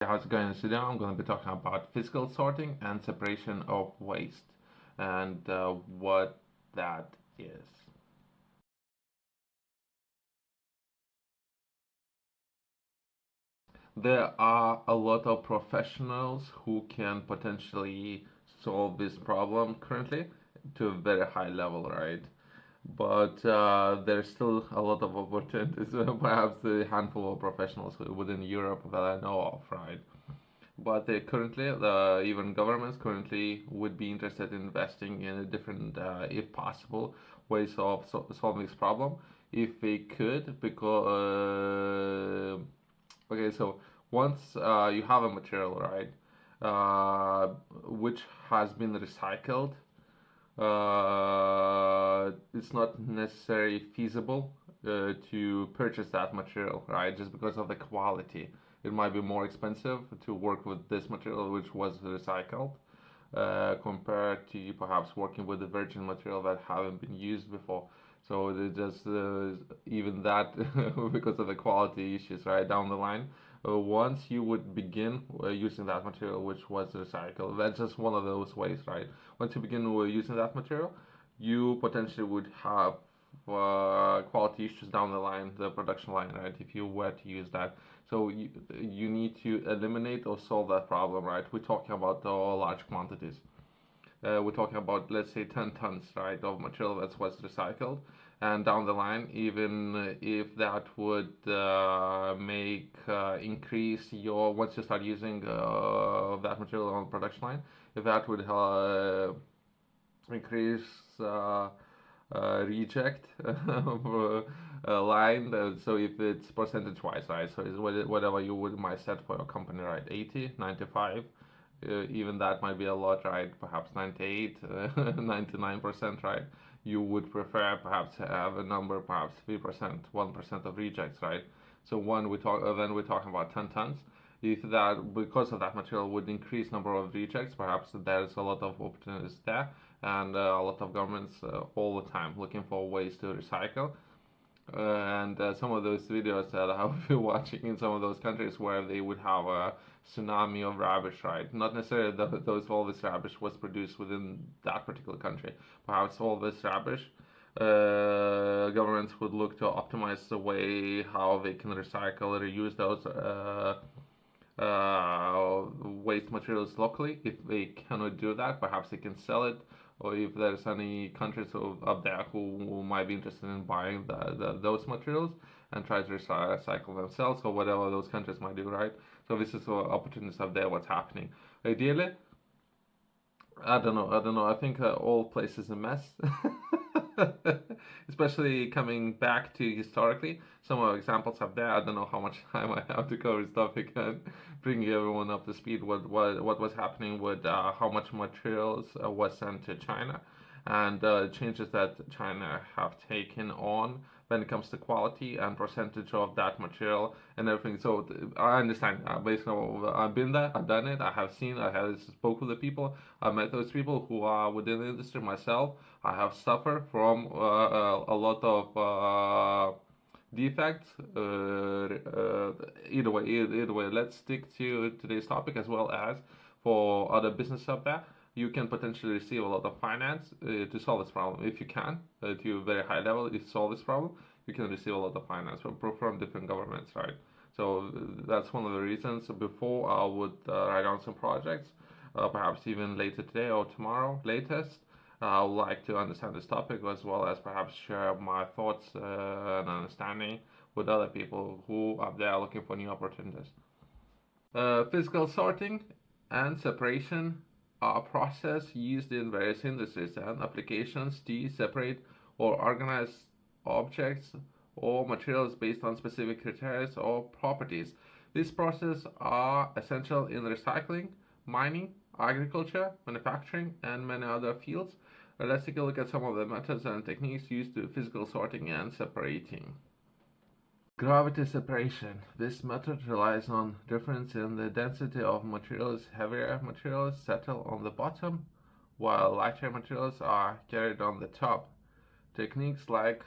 How's it going? Today I'm going to be talking about physical sorting and separation of waste and what that is. There are a lot of professionals who can potentially solve this problem currently to a very high level, right? But there's still a lot of opportunities, perhaps a handful of professionals within Europe that I know of, right? But they currently, even governments currently would be interested in investing in a different, if possible, ways of solving this problem if they could. Because okay, so once you have a material, right, which has been recycled, it's not necessarily feasible to purchase that material, right? Just because of the quality. It might be more expensive to work with this material which was recycled compared to perhaps working with the virgin material that haven't been used before. So they just even that because of the quality issues, right down the line. Once you would begin using that material which was recycled, that's just one of those ways, right? Once you begin using that material, you potentially would have quality issues down the line, the production line, right? If you were to use that, so you need to eliminate or solve that problem, right? We're talking about large quantities. We're talking about, let's say, 10 tons, right, of material that was recycled. And down the line, even if that would make increase your, once you start using that material on the production line, if that would increase reject line. So if it's percentage wise, right? So it's whatever you would might set for your company, right? 80, 95. Even that might be a lot, right? Perhaps 98, 99%, right? You would prefer perhaps to have a number, perhaps 3%, 1% of rejects, right? So then we're talking about 10 tons. If that, because of that material, would increase number of rejects, perhaps there's a lot of opportunities there, and a lot of governments all the time looking for ways to recycle. And some of those videos that I've been watching in some of those countries where they would have a tsunami of rubbish, right? Not necessarily all this rubbish was produced within that particular country. Perhaps all this rubbish, governments would look to optimize the way how they can recycle, reuse those waste materials locally. If they cannot do that, perhaps they can sell it, or if there's any countries up there who might be interested in buying those materials and try to recycle themselves, or whatever those countries might do, right? So this is opportunities up there, what's happening. Ideally, I don't know. I think all places a mess. Especially coming back to historically, some of the examples up there. I don't know how much time I have to cover this topic and bring everyone up to speed. What was happening with how much materials was sent to China, and changes that China have taken on when it comes to quality and percentage of that material and everything. So I understand. Basically, I've been there, I've done it, I have seen, I have spoke with the people, I met those people who are within the industry myself. I have suffered from a lot of defects. Either way, let's stick to today's topic as well as for other business up there. You can potentially receive a lot of finance to solve this problem. If you can, to a very high level, if solve this problem, you can receive a lot of finance from different governments, right? So that's one of the reasons. Before I would write down some projects, perhaps even later today or tomorrow, latest. I would like to understand this topic as well as perhaps share my thoughts and understanding with other people who are there looking for new opportunities. Physical sorting and separation are a process used in various industries and applications to separate or organize objects or materials based on specific criteria or properties. These processes are essential in recycling, mining, agriculture, manufacturing, and many other fields. Let's take a look at some of the methods and techniques used to physical sorting and separating. Gravity separation. This method relies on difference in the density of materials. Heavier materials settle on the bottom, while lighter materials are carried on the top. Techniques like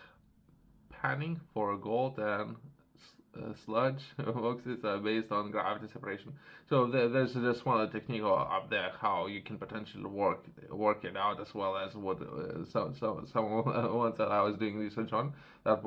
panning for gold and sludge boxes are based on gravity separation. So there's just one technique up there how you can potentially work it out, as well as what some ones that I was doing research on that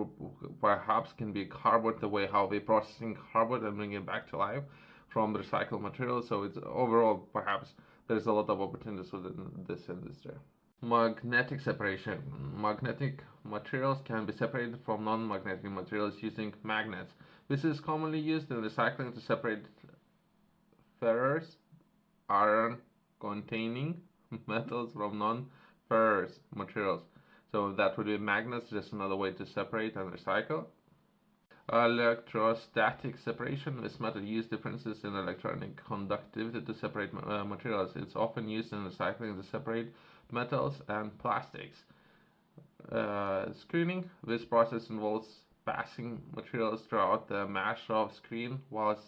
perhaps can be cardboard, the way how they processing cardboard and bring it back to life from recycled materials. So it's overall perhaps there's a lot of opportunities within this industry. Magnetic separation. Magnetic materials can be separated from non-magnetic materials using magnets. This is commonly used in recycling to separate ferrous, iron containing metals from non-ferrous materials. So that would be magnets, just another way to separate and recycle. Electrostatic separation. This method uses differences in electronic conductivity to separate materials. It's often used in recycling to separate metals and plastics. Screening. This process involves passing materials throughout the mesh of screen while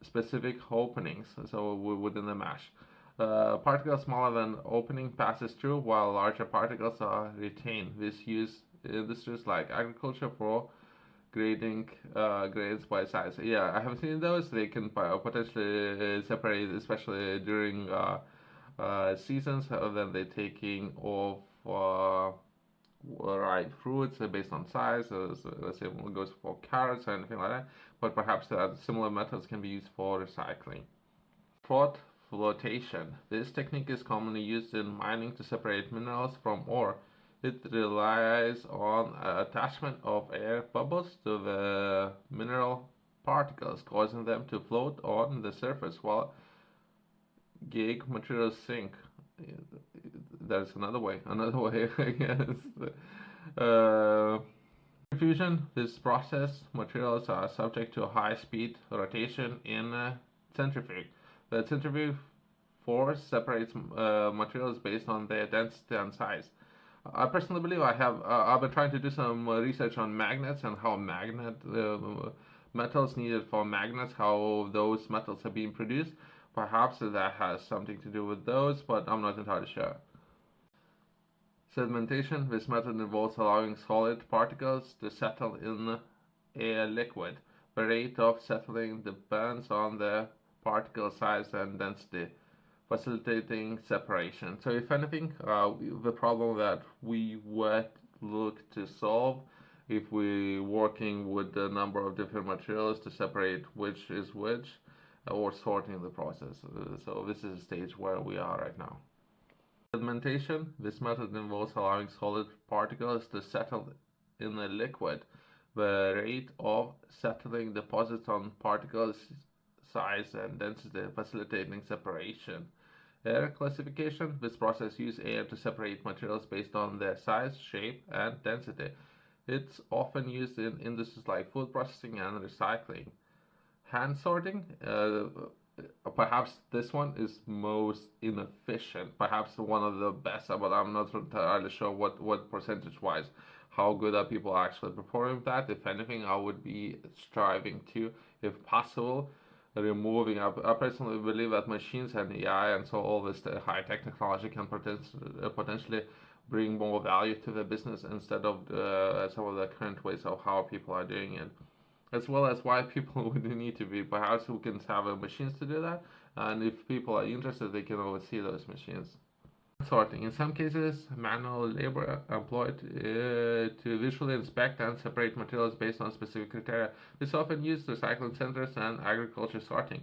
specific openings, so within the mesh. Particles smaller than opening passes through, while larger particles are retained. This use industries like agriculture for grading grades by size. Yeah, I have seen those. They can potentially separate, especially during seasons. Then they're taking off ripe fruits based on size. So let's say it goes for carrots or anything like that. But perhaps similar methods can be used for recycling. Froth flotation. This technique is commonly used in mining to separate minerals from ore. It relies on attachment of air bubbles to the mineral particles, causing them to float on the surface while gauge materials sink. There's another way, I guess. Fusion. This process, materials are subject to high-speed rotation in a centrifuge. The centrifuge force separates materials based on their density and size. I personally believe I've been trying to do some research on magnets and how metals needed for magnets, how those metals are being produced. Perhaps that has something to do with those, but I'm not entirely sure. Sedimentation. This method involves allowing solid particles to settle in a liquid. The rate of settling depends on the particle size and density, facilitating separation. So if anything, the problem that we would look to solve if we're working with a number of different materials to separate which is which, or sorting the process. So this is a stage where we are right now. Sedimentation. This method involves allowing solid particles to settle in a liquid. The rate of settling deposits on particles size and density, facilitating separation. Air classification. This process uses air to separate materials based on their size, shape, and density. It's often used in industries like food processing and recycling. Hand sorting. Perhaps this one is most inefficient. Perhaps one of the best, but I'm not entirely sure what percentage wise. How good are people actually performing that? If anything, I would be striving to, if possible, removing. I personally believe that machines and AI and so all this high tech technology can potentially bring more value to the business instead of some of the current ways of how people are doing it, as well as why people would need to be. Perhaps we can have machines to do that, and if people are interested, they can oversee those machines. Sorting. In some cases, manual labor employed to visually inspect and separate materials based on specific criteria. This often used recycling centers and agriculture sorting.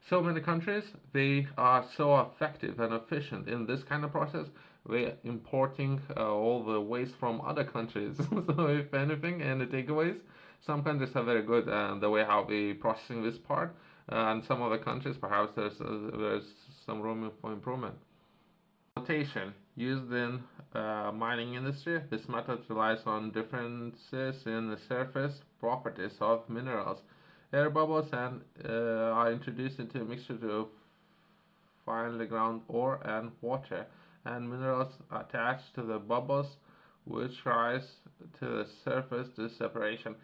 So many countries, they are so effective and efficient in this kind of process. We're importing all the waste from other countries. So if anything, and the takeaways, some countries are very good the way how they processing this part, and some other countries perhaps there's some room for improvement. Flotation used in mining industry. This method relies on differences in the surface properties of minerals. Air bubbles and are introduced into a mixture of finely ground ore and water, and minerals attached to the bubbles, which rise to the surface to separation.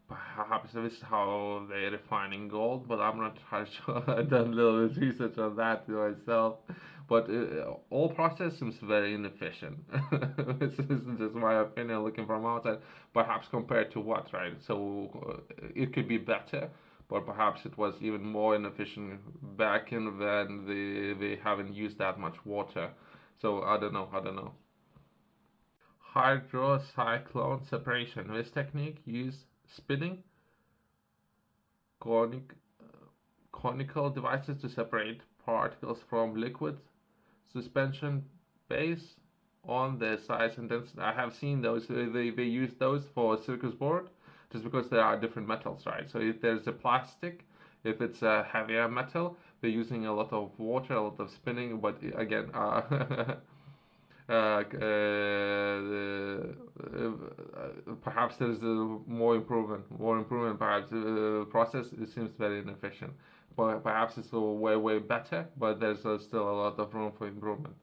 Perhaps this is how they're refining gold, but I'm not entirely sure. I've done a little bit of research on that myself, but all process seems very inefficient. This is just my opinion, looking from outside. Perhaps compared to what, right? So it could be better, but perhaps it was even more inefficient back in when they haven't used that much water. So I don't know. I don't know. Hydrocyclone separation. This technique uses spinning conic, conical devices to separate particles from liquid suspension based on their size and density. I have seen those. They use those for circus board just because there are different metals, right? So if there's a plastic, if it's a heavier metal, they're using a lot of water, a lot of spinning. But again, perhaps there's more improvement. More improvement. Perhaps the process it seems very inefficient. But perhaps it's way better. But there's still a lot of room for improvement.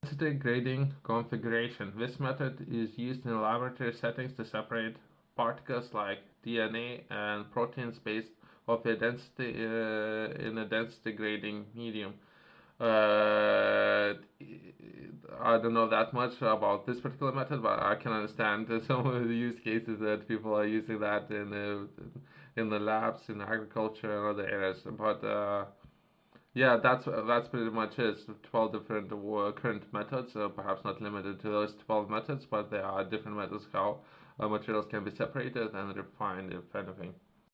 Density grading configuration. This method is used in laboratory settings to separate particles like DNA and proteins based of a density in a density grading medium. Uh, I don't know that much about this particular method, but I can understand some of the use cases that people are using that in the labs, in agriculture, and other areas. But yeah, that's pretty much it. 12 different current methods, perhaps not limited to those 12 methods, but there are different methods how materials can be separated and refined, if anything.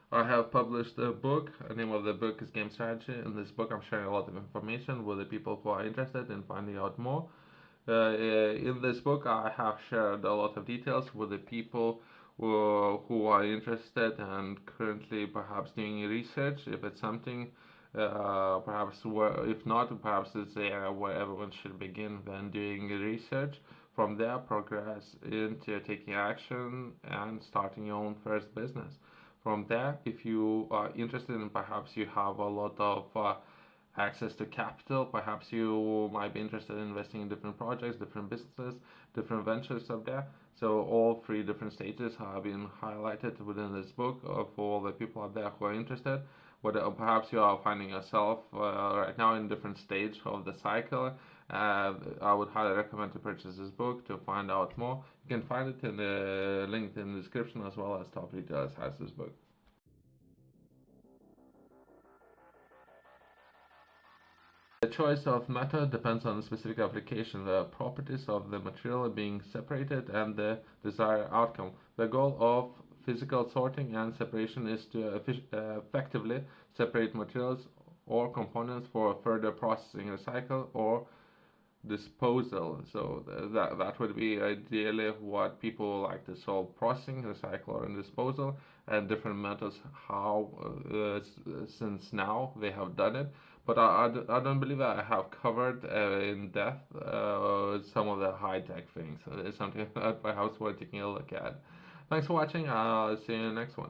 I have published a book. The name of the book is Game Strategy. In this book, I'm sharing a lot of information with the people who are interested in finding out more. In this book, I have shared a lot of details with the people who are interested and currently perhaps doing research. If it's something, perhaps if not, perhaps it's the area where everyone should begin when doing research. From there, progress into taking action and starting your own first business. From there, if you are interested and perhaps you have a lot of access to capital, perhaps you might be interested in investing in different projects, different businesses, different ventures up there. So all three different stages have been highlighted within this book for all the people out there who are interested. But perhaps you are finding yourself right now in different stage of the cycle. I would highly recommend to purchase this book to find out more. You can find it in the link in the description as well as Top Retailers has this book. The choice of method depends on the specific application, the properties of the material being separated, and the desired outcome. The goal of physical sorting and separation is to effectively separate materials or components for further processing, recycle, or disposal. So that would be ideally what people like to solve: processing, recycle, and disposal, and different methods how since now they have done it. But I don't believe I have covered in depth some of the high tech things. So it's something that perhaps we're taking a look at. Thanks for watching. I'll see you in the next one.